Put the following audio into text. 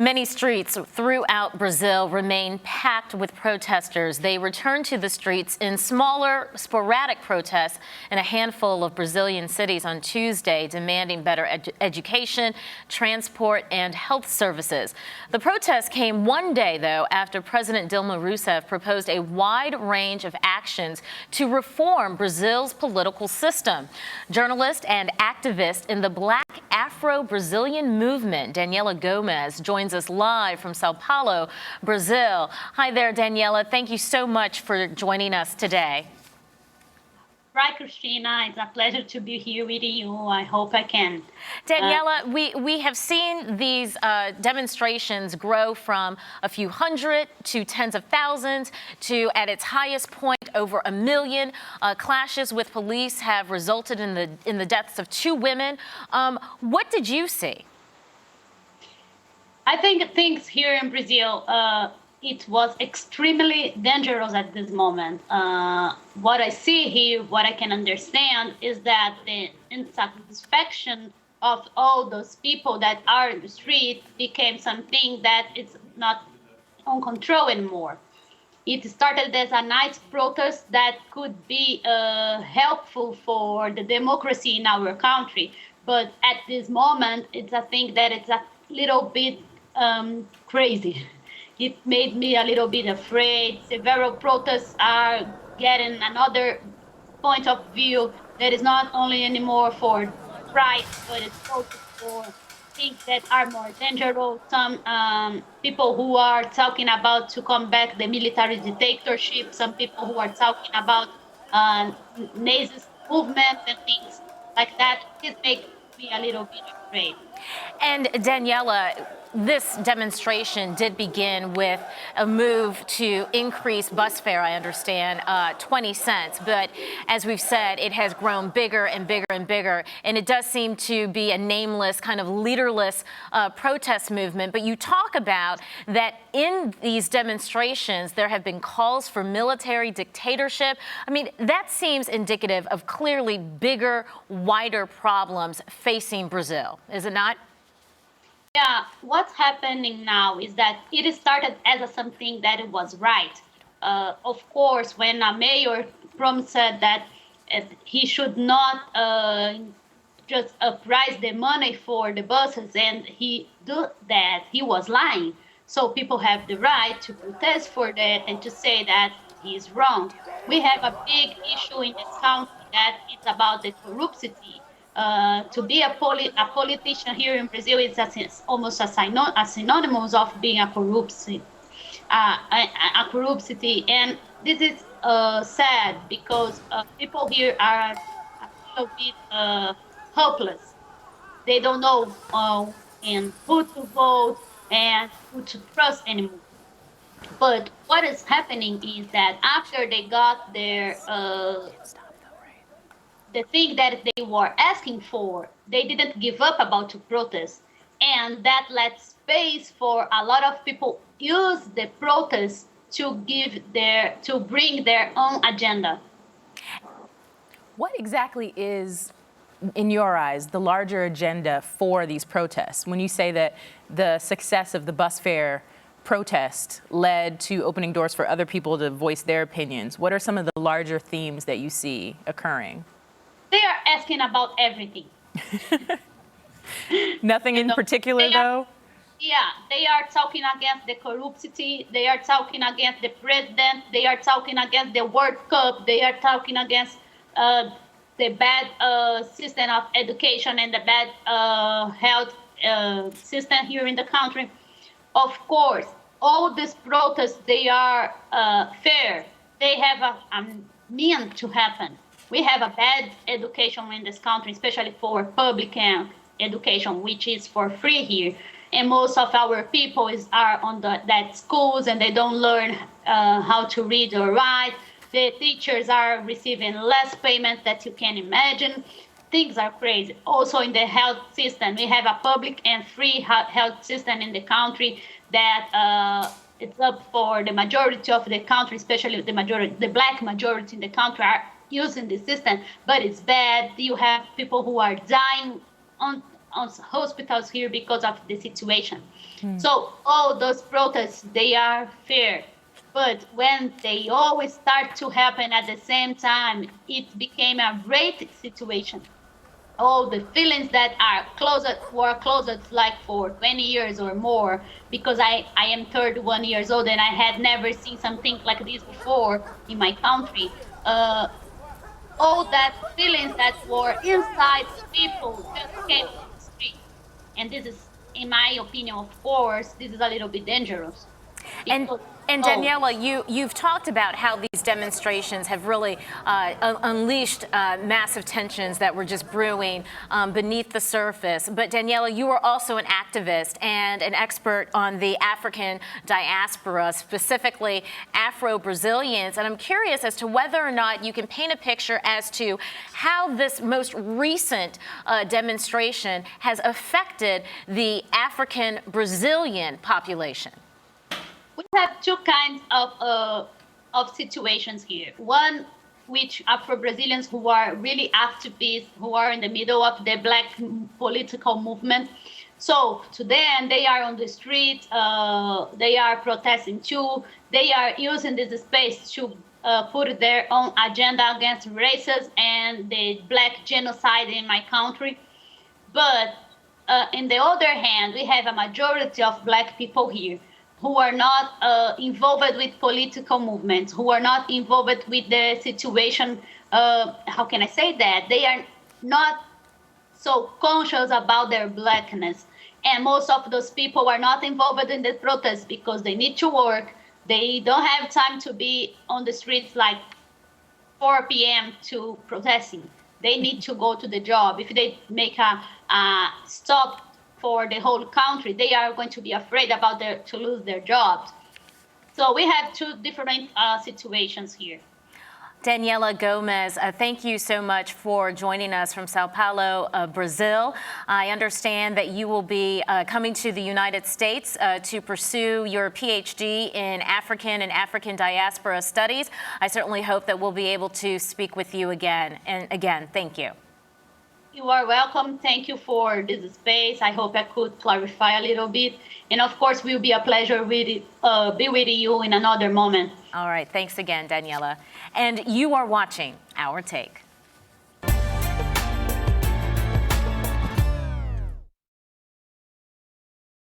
Many streets throughout Brazil remain packed with protesters. They returned to the streets in smaller, sporadic protests in a handful of Brazilian cities on Tuesday, demanding better education, transport, and health services. The protests came one day, though, after President Dilma Rousseff proposed a wide range of actions to reform Brazil's political system. Journalist and activist in the Black Afro Brazilian movement, Daniela Gomes, joins us live from Sao Paulo, Brazil. Hi there, Daniela. Thank you so much for joining us today. Right, Christina. It's a pleasure to be here with you. I hope I can. Daniela, we have seen these demonstrations grow from a few hundred to tens of thousands to, at its highest point, over 1 million. Clashes with police have resulted in the deaths of 2 women. What did you see? I think things here in Brazil, it was extremely dangerous at this moment. What I see here, what I can understand, is that the insatisfaction of all those people that are in the street became something that is not on control anymore. It started as a nice protest that could be helpful for the democracy in our country. But at this moment, it's a thing that it's a little bit crazy. It made me a little bit afraid. Several protests are getting another point of view that is not only anymore for rights, but it's also for things that are more dangerous. Some people who are talking about to combat the military dictatorship, some people who are talking about Nazi movements and things like that. It makes me a little bit afraid. And Daniela, this demonstration did begin with a move to increase bus fare, I understand, 20 cents. But as we've said, it has grown bigger and bigger and bigger. And it does seem to be a nameless, kind of leaderless protest movement. But you talk about that in these demonstrations, there have been calls for military dictatorship. I mean, that seems indicative of clearly bigger, wider problems facing Brazil, is it not? Yeah, what's happening now is that it started as something that it was right. Of course, when a mayor promised that he should not just price the money for the buses, and he did that, he was lying. So people have the right to protest for that and to say that he's wrong. We have a big issue in this country that it's about the corruption. To be a politician here in Brazil is almost a synonymous of being a corruption. And this is sad because people here are a little bit hopeless. They don't know and who to vote and who to trust anymore. But what is happening is that after they got their the thing that they were asking for, they didn't give up about to protest. And that left space for a lot of people use the protest to bring their own agenda. What exactly is, in your eyes, the larger agenda for these protests? When you say that the success of the bus fare protest led to opening doors for other people to voice their opinions, what are some of the larger themes that you see occurring? They are asking about everything. Nothing in particular, though? Yeah, they are talking against the corruption. They are talking against the president. They are talking against the World Cup. They are talking against the bad system of education and the bad health system here in the country. Of course, all these protests, they are fair. They have a mean to happen. We have a bad education in this country, especially for public education, which is for free here. And most of our people are on that schools and they don't learn how to read or write. The teachers are receiving less payment that you can imagine. Things are crazy. Also in the health system, we have a public and free health system in the country that it's up for the majority of the country, especially the black majority in the country are using the system, but it's bad. You have people who are dying hospitals here because of the situation. So all those protests, they are fair. But when they always start to happen at the same time, it became a great situation. All the feelings that are were closed like for 20 years or more, because I am 31 years old and I had never seen something like this before in my country. All that feelings that were inside people just came to the street. And this is, in my opinion, of course, this is a little bit dangerous. And, Because- and oh, Daniela, you've talked about how these demonstrations have really unleashed massive tensions that were just brewing beneath the surface. But Daniela, you are also an activist and an expert on the African diaspora, specifically Afro Brazilians. And I'm curious as to whether or not you can paint a picture as to how this most recent demonstration has affected the African Brazilian population. we have two kinds of situations here. One, which Afro Brazilians who are really activists, who are in the middle of the Black political movement. So to them, they are on the street, they are protesting too. They are using this space to put their own agenda against racism and the Black genocide in my country. But on the other hand, we have a majority of Black people here who are not involved with political movements, who are not involved with the situation. How can I say that? They are not so conscious about their Blackness. And most of those people are not involved in the protests because they need to work. They don't have time to be on the streets like 4 p.m. to protesting. They need to go to the job. If they make a stop for the whole country, they are going to be afraid about to lose their jobs. So we have two different situations here. Daniela Gomes, thank you so much for joining us from Sao Paulo, Brazil. I understand that you will be coming to the United States to pursue your PhD in African and African diaspora studies. I certainly hope that we'll be able to speak with you again. And again, thank you. You are welcome. Thank you for this space. I hope I could clarify a little bit. And of course, it will be a pleasure be with you in another moment. All right. Thanks again, Daniela. And you are watching Our Take.